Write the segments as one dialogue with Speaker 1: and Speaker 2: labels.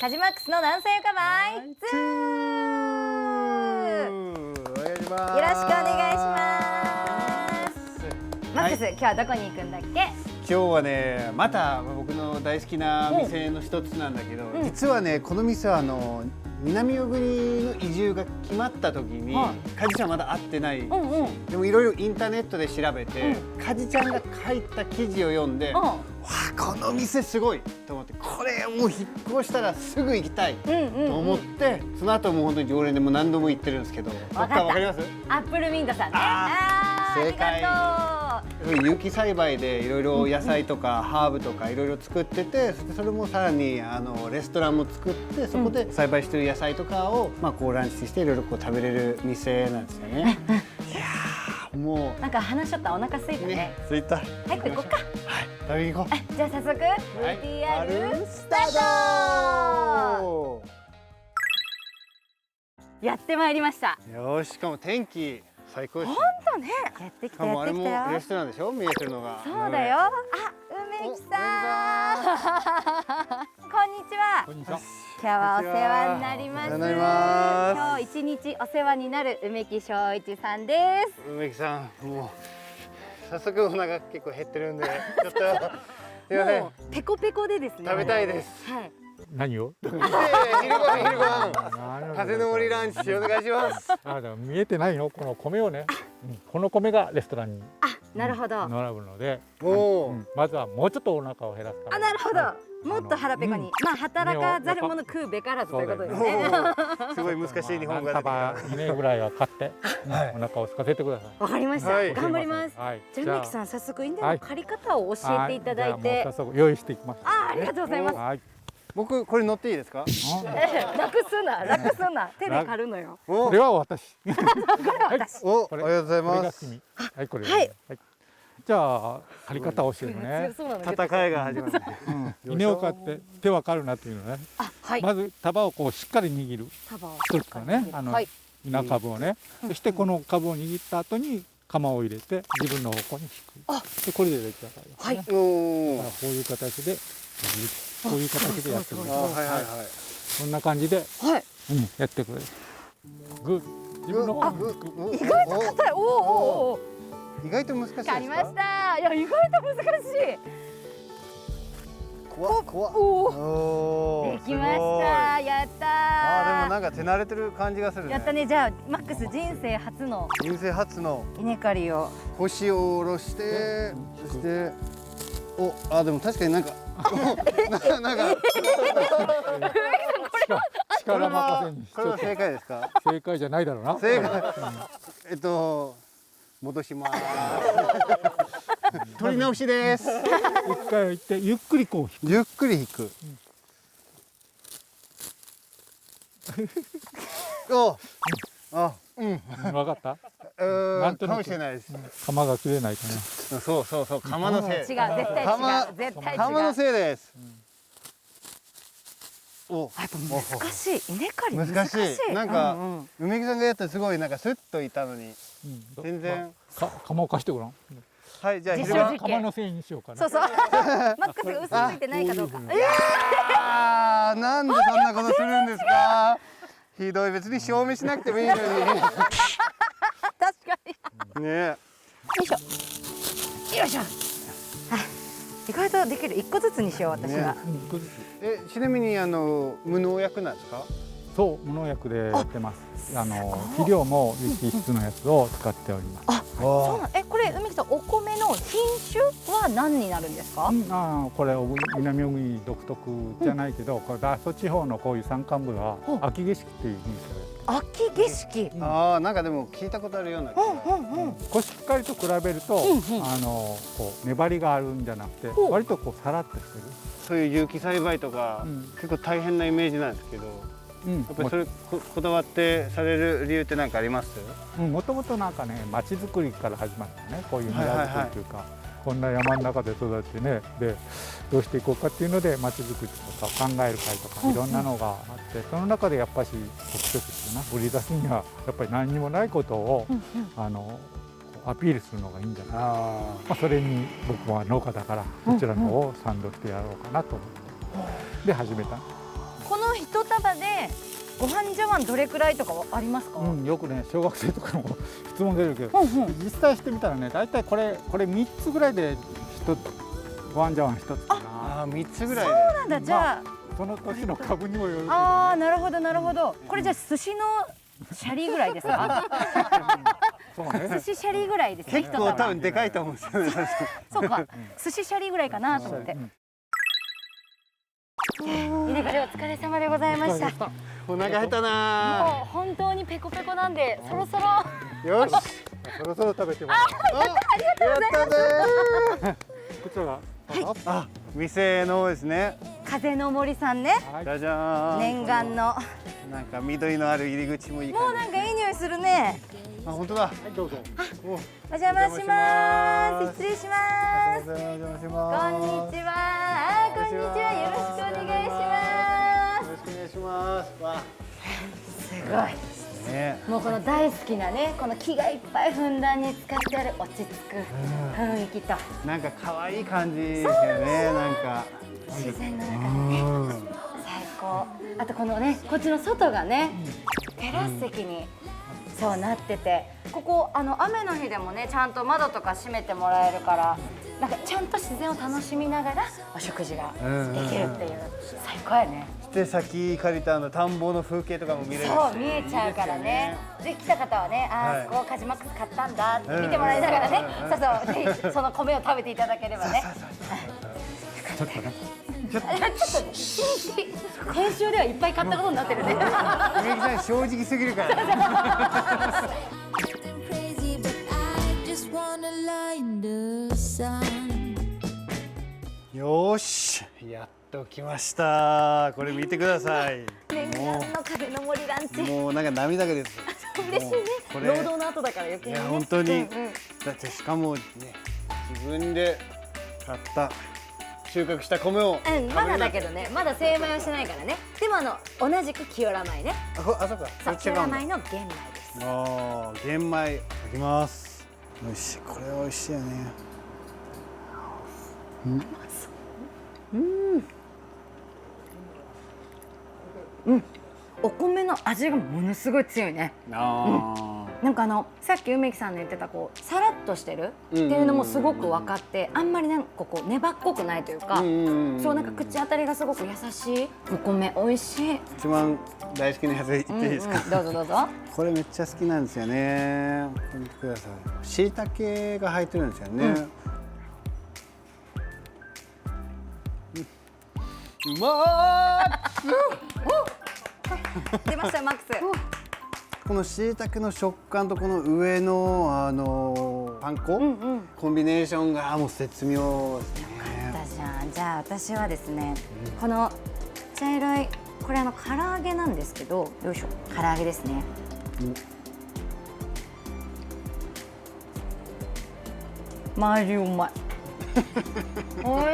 Speaker 1: カジマックスの南西岡バイツ
Speaker 2: お願いします。
Speaker 1: よろしくお願いしますマックス、今日はどこに行くんだっけ？
Speaker 2: 今日はね、また僕の大好きな店の一つなんだけど、実はね、この店は南小国の移住が決まった時に、カジちゃんまだ会ってない、でもいろいろインターネットで調べて、カジちゃんが書いた記事を読んで、わあこの店すごいと思って、これもう引っ越したらすぐ行きたいと思って、その後もう本当に常連でもう何度も行ってるんですけど、わかります？
Speaker 1: アップルミントさんね。
Speaker 2: 正解。有機栽培でいろいろ野菜とかハーブとかいろいろ作ってて、それもさらにレストランも作って、そこで栽培してる野菜とかをこうランチしていろいろこう食べれる店なんですよね。いやーもう
Speaker 1: なんか話しちゃった、お腹空いたね。
Speaker 2: 空いた。
Speaker 1: 早く行こうか。
Speaker 2: はい、食べに行こう。
Speaker 1: じゃあ早速 VTR スタート。やってまいりました。
Speaker 2: よし、しかも天気最高ですね。
Speaker 1: 本当ね。やってきたや
Speaker 2: あれも
Speaker 1: ってきたよ。
Speaker 2: レストランでしょ、見えてるのが。
Speaker 1: そうだよ。あ、梅木さん。こんにちは。
Speaker 3: こんにちは。
Speaker 1: 今日はお世話になります。
Speaker 2: お世話になります。
Speaker 1: 今日一日お世話になる梅木正一さんです。
Speaker 2: 梅木さん、もう早速お腹結構減ってるんで、ちょっとすいません。
Speaker 1: もうペコペコでですね。
Speaker 2: 食べたいです。
Speaker 1: はい。
Speaker 3: 何を？
Speaker 2: 昼ご飯。風の森ランチお願いします。
Speaker 3: あ、でも見えてないの？この米をね。この米がレストランに
Speaker 1: なるほど。
Speaker 3: 並ぶので、まずはもうちょっとお腹を減らすため。
Speaker 1: なるほど。もっと腹ペコに、まあ働かざる者食うべからずということですね。
Speaker 2: すごい難しい日本語が出てき
Speaker 3: 束
Speaker 2: た。
Speaker 3: 2名ぐらいは買ってお腹を空かせてください。
Speaker 1: わかりました。頑張ります。
Speaker 3: はい。
Speaker 1: じゃあ梅木さん、早速インデの借り方を教えていただいて。
Speaker 3: 早速用意していきます。
Speaker 1: ありがとうございます。
Speaker 3: はい。
Speaker 2: 僕これ乗っていいですか？
Speaker 1: 楽すな、楽すな。手で借るのよ。
Speaker 3: これは私。
Speaker 1: これは私。
Speaker 2: お、ありがとうございます。
Speaker 3: はい、これ。
Speaker 1: はい。
Speaker 3: じゃあ借り方を教えるね。
Speaker 2: 戦いが始まる。
Speaker 3: 稲を買って手分かるなっていうのね。まず束をこうしっかり握る。一つかね、稲株をね。そしてこの株を握った後に釜を入れて自分の方向に引く。でこれで出来上がりますね。こういう形でこういう形でやってくれる。こんな感じでやってくれる。グー。自分の方に。
Speaker 1: 意外と硬い。おお。
Speaker 2: 意外と難しいですか？
Speaker 1: ありました。いや、意外と難しい。
Speaker 2: 怖っ。
Speaker 1: できました。やったー。
Speaker 2: でもなんか手慣れてる感じがするね。
Speaker 1: やったね。じゃあマックス人生初の稲刈りを。
Speaker 2: 腰を下ろして、そしてでも確かになんかなんか
Speaker 3: 力任せに。
Speaker 2: これは正解ですか？
Speaker 3: 正解じゃないだろうな。
Speaker 2: 正解。戻します。取り直しです。
Speaker 3: 一回行ってゆっくりこう引く。
Speaker 2: ゆっくり引く。
Speaker 3: 分かった？
Speaker 2: なんとなくかもしれないです。
Speaker 3: 釜が切れないかな。
Speaker 2: そう、釜のせい。
Speaker 1: 違う、絶対違う、絶対違う。
Speaker 2: 釜のせいです。
Speaker 1: やっぱ難しい。稲刈り
Speaker 2: 難しい。なんか梅木さんがやったらすごいなんかスッといったのに全然。
Speaker 3: 釜を貸してごらん。
Speaker 2: はい、じゃあ
Speaker 1: 実証実験。
Speaker 3: 釜のせいにしようかな。
Speaker 1: そうそう。マックスが嘘ついてないかどうか。
Speaker 2: なんでそんなことするんですか？ひどい。別に証明しなくてもいいのに。
Speaker 1: 確かに。
Speaker 2: ね。
Speaker 1: よいしょ。よいしょ。意外とできる。一個ずつにしよう、私は。
Speaker 2: ちなみに無農薬なんですか？
Speaker 3: そう、無農薬でやってます。肥料も有機質のやつを使っております。
Speaker 1: そうなん。これ梅木さん、お米の品種は何になるんですか？
Speaker 3: これ南小国独特じゃないけど、これ阿蘇地方のこういう山間部は秋景色っていう品種です。
Speaker 1: 秋景色。
Speaker 2: なんかでも聞いたことあるような。
Speaker 3: コシヒカリと比べるとこう粘りがあるんじゃなくて、割とこうさらっとしてる。
Speaker 2: そういう有機栽培とか結構大変なイメージなんですけど、やっぱりそれこだわってされる理由って何かあります？
Speaker 3: もともとなんかね、町づくりから始まったね、こういう村づくりというか、こんな山の中で育ってね、でどうしていこうかっていうので町づくりとか考える会とかいろんなのがあって、その中でやっぱし特色ってな売り出すにはやっぱり何にもないことをアピールするのがいいんじゃないか。それに僕は農家だからこちらの方を賛同してやろうかなと思ってで始めた。
Speaker 1: この一束でご飯茶碗どれくらいとかはありますか？
Speaker 3: よくね小学生とかも質問出るけど、実際してみたらね、だいたいこれ3つぐらいでご飯茶碗1つかな。
Speaker 2: あ、3つぐらいで。
Speaker 1: そうなんだ。じゃあ、
Speaker 3: その年の株にもよるけど、ね、
Speaker 1: ああ、なるほどなるほど。これじゃあ寿司のシャリぐらいですか？
Speaker 3: そうね。
Speaker 1: 寿司シャリぐらいですね。
Speaker 2: 結構多分でかいと思うんですよね。
Speaker 1: そうか、寿司シャリぐらいかなと思って。稲刈りお疲れ様でございました。
Speaker 2: お腹減った
Speaker 1: も
Speaker 2: な
Speaker 1: う本当にペコペコなんで、そろそろ。
Speaker 2: よし、
Speaker 3: そろそろ食べてもら
Speaker 2: やったね
Speaker 3: こちらが
Speaker 2: あ、店のですね。
Speaker 1: 風の森さんね。
Speaker 2: じゃじゃーん。
Speaker 1: 念願の。
Speaker 2: なんか緑のある入り口もいい感
Speaker 1: もうなんかいい匂いするね。
Speaker 2: じ。あ、本当だ。
Speaker 3: はいどうぞ。
Speaker 2: お、
Speaker 1: お邪魔します。失礼します。
Speaker 2: お邪魔し
Speaker 1: こん
Speaker 2: ます。
Speaker 1: にちは。あ、こんにちは。よろしくお願いします。
Speaker 2: よろしくお願いします。わ
Speaker 1: すごい。
Speaker 2: あ、ね。
Speaker 1: もうこの大好きなね、この木がいっぱいふんだんに使ってある落ち着く雰囲気と
Speaker 2: なんか可愛い感じですよね。なんか。
Speaker 1: 自然の中でね、最高。あとこのね、こっちの外がね、テラス席にそうなってて、ここ雨の日でもね、ちゃんと窓とか閉めてもらえるから、なんかちゃんと自然を楽しみながらお食事ができるっていう最高やね。
Speaker 2: で、先借りた田んぼの風景とかも見れるし。
Speaker 1: そう見えちゃうからね。で来た方はね、あそこカジマックス買ったんだって見てもらいながらね、そうそう、ぜひその米を食べていただければね。
Speaker 3: ちょっとね。
Speaker 1: ちょっと編集ではいっぱい買ったことになってるね。
Speaker 2: 梅木さん正直すぎるから。
Speaker 4: crazy, but I just wanna lie in the sun.
Speaker 2: よーし、やっと来ました。これ見てください。
Speaker 1: 念願の風の森ランチ。
Speaker 2: もうなんか涙が出て
Speaker 1: 嬉しいね。
Speaker 2: これ
Speaker 1: 労働の後だから余計にね。
Speaker 2: いや本当に、
Speaker 1: うんうん
Speaker 2: だってしかもね、自分で買った収穫した米を食べれる
Speaker 1: まだだけどね、まだ精米はしてないからね。でも同じく清良米ね。
Speaker 2: あ、そうか。
Speaker 1: そう、清良
Speaker 2: 違うんだ
Speaker 1: 米の玄米です。
Speaker 2: ああ、玄米いただきます。よし、これは美味しいよね。
Speaker 1: お米の味がものすごい強いね。
Speaker 2: あ
Speaker 1: なんかさっき梅木さんの言ってたこうさらっとしてるっていうのもすごく分かって、あんまりなんかこう粘っこくないというか、そうなんか口当たりがすごく優しいお米、美味しい。
Speaker 2: 一番大好きなやつ言っていいですか。
Speaker 1: どうぞどうぞ。
Speaker 2: これめっちゃ好きなんですよね。これ見てください。椎茸が入ってるんですよね。うま
Speaker 1: 出ましたよマックス。
Speaker 2: この椎茸の食感とこの上のパン粉、コンビネーションがもう絶妙ですね。
Speaker 1: じゃあ私はですね、この茶色いこれ唐揚げなんですけど、よいしょ、唐揚げですね。マジうまい。おいし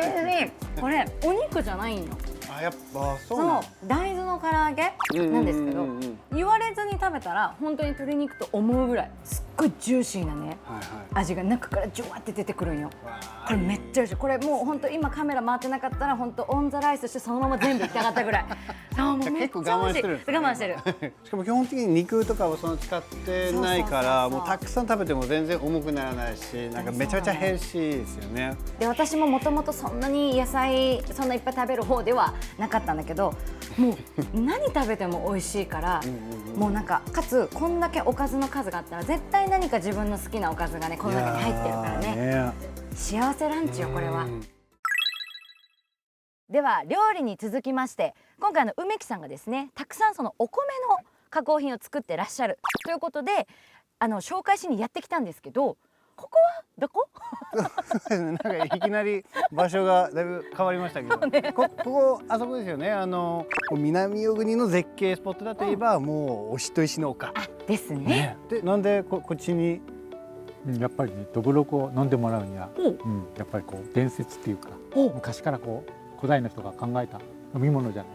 Speaker 1: い。これお肉じゃないんよ。
Speaker 2: あ、やっぱそう
Speaker 1: そう
Speaker 2: なんだ。
Speaker 1: 大豆の唐揚げなんですけど、言われずに食べたら本当に鶏肉と思うぐらいすっごいジューシーなね、
Speaker 2: はいはい。
Speaker 1: 味が中からジュワって出てくるんよ。
Speaker 2: わ
Speaker 1: これめっちゃ美味しい。これもう本当今カメラ回ってなかったら本当オンザライスしてそのまま全部いきたかったぐらい。そうもうめっちゃ美味しい。
Speaker 2: 結構我慢してるんですね
Speaker 1: 我慢してる。
Speaker 2: しかも基本的に肉とかをその使ってないから、
Speaker 1: そうそうそうそう
Speaker 2: もうたくさん食べても全然重くならないし、なんかめちゃめちゃヘルシーですよね。
Speaker 1: で私ももともとそんなに野菜そんないっぱい食べる方ではなかったんだけど、もう何食べても美味しいからもうなんかかつこんだけおかずの数があったら絶対何か自分の好きなおかずがねこの中に入ってるからね。幸せランチよこれは。では料理に続きまして、今回梅木さんがですねたくさんそのお米の加工品を作ってらっしゃるということで紹介しにやってきたんですけど、ここはどこ？
Speaker 2: なんかいきなり場所がだいぶ変わりましたけど、ここあそこですよね。南小国の絶景スポットだといえば、もうおしと石の丘
Speaker 1: ですね。
Speaker 2: で、なんでこっちに？
Speaker 3: やっぱりね、どぶろくを飲んでもらうには、やっぱりこう伝説っていうか、昔からこう古代の人が考えた飲み物じゃない。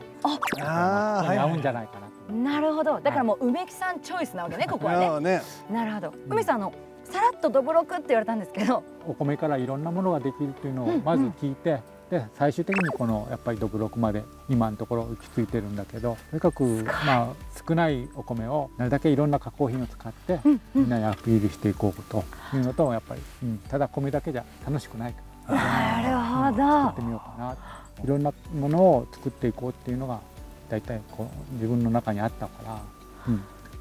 Speaker 2: ああ、
Speaker 3: 合うんじゃないかなと。
Speaker 1: なるほど。だからもう梅木さんチョイスなわけねここはね。なるほど。梅さんさらっとどぶろくって言われたんですけど、
Speaker 3: お米からいろんなものができるっていうのをまず聞いて、で最終的にこのやっぱりどぶろくまで今のところ行き着いてるんだけど、とにかくまあ少ないお米をなるだけいろんな加工品を使ってみんなにアピールしていこうというのと、やっぱり、ただ米だけじゃ楽しくないから、
Speaker 1: なるほど、
Speaker 3: 作ってみようかな、いろんなものを作っていこうっていうのが大体こう自分の中にあったから、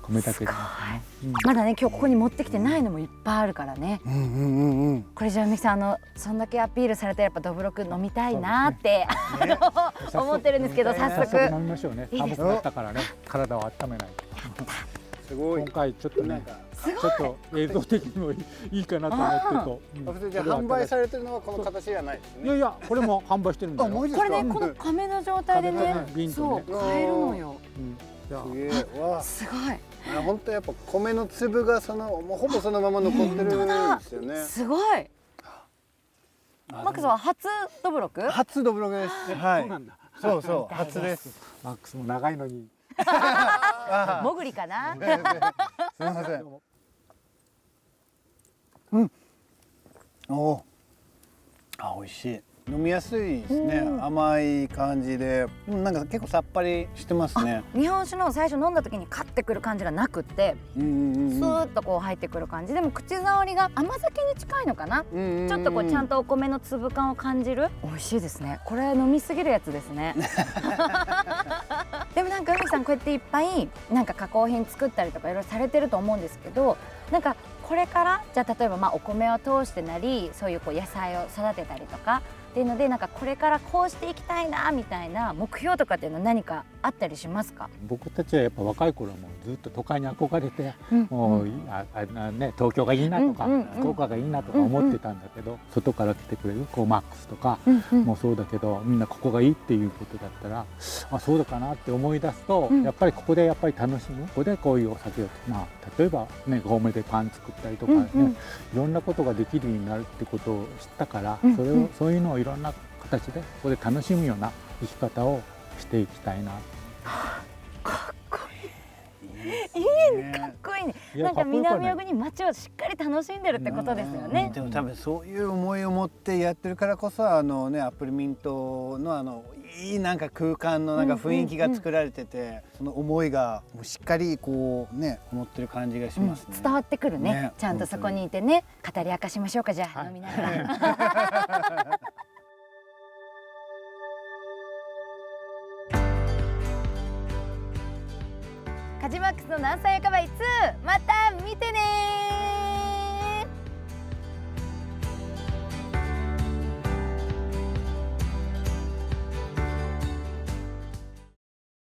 Speaker 3: 米だけじゃなくてね、
Speaker 1: まだね今日ここに持ってきてないのもいっぱいあるからね。これじゃあみきさんそんだけアピールされてやっぱどぶろく飲みたいなって、思ってるんですけど、早速
Speaker 3: 飲みましょうね。寒くなったからね、体を温めないと。
Speaker 2: すごい。
Speaker 3: 今回ちょっとね、ちょっと映像的にもいいかなと思ってと。
Speaker 2: じゃあ販売されてるのはこの形じゃないですね。
Speaker 3: いやいや、これも販売してるんだよ。
Speaker 1: これね、この亀の状態でね、そう買えるのよ。すごい。
Speaker 2: 本当やっぱ米の粒がもうほぼそのまま残ってるんですよね。
Speaker 1: すごい。マックスは初どぶろく？
Speaker 2: 初どぶろくです。はい。そうそう、初です。
Speaker 3: マックスも長いのに。
Speaker 1: もぐりかな。
Speaker 2: すみません。美味しい。飲みやすいですね。甘い感じで、なんか結構さっぱりしてますね。
Speaker 1: 日本酒の最初飲んだ時にカッてくる感じがなくって、スーッとこう入ってくる感じでも口触りが甘酒に近いのかな。ちょっとこうちゃんとお米の粒感を感じる。美味しいですね。これ飲みすぎるやつですね。でもなんか海さんこうやっていっぱいなんか加工品作ったりとかいろいろされてると思うんですけど、なんかこれからじゃあ例えばお米を通してなり、そういうこう野菜を育てたりとかっていうので、なんかこれからこうしていきたいなみたいな目標とかっていうのは何かあったりしますか？
Speaker 3: 僕たちはやっぱ若い頃はもうずっと都会に憧れて、もう東京がいいなとか福岡がいいなとか思ってたんだけど、外から来てくれるこうマックスとかもそうだけど、みんなここがいいっていうことだったら、そうだかなって思い出すと、やっぱりここでやっぱり楽しむ、ここでこういうお酒を例えばね米でパン作ったりとかね、いろんなことができるようになるってことを知ったから、そういうのをいろんな形でここで楽しむような生き方をしていきたいな。
Speaker 1: かっこいい。いいね、かっこいいね。なんか南小国町をしっかり楽しんでるってことですよね。
Speaker 2: でも多分そういう思いを持ってやってるからこそ、アップルミントのいいなんか空間のなんか雰囲気が作られてて、その思いがもうしっかりこうね思ってる感じがしますね。
Speaker 1: 伝わってくるね。ちゃんとそこにいてね、語り明かしましょうか、じゃあ飲みながら。カジマックスの南西赤バイ2、また見てね。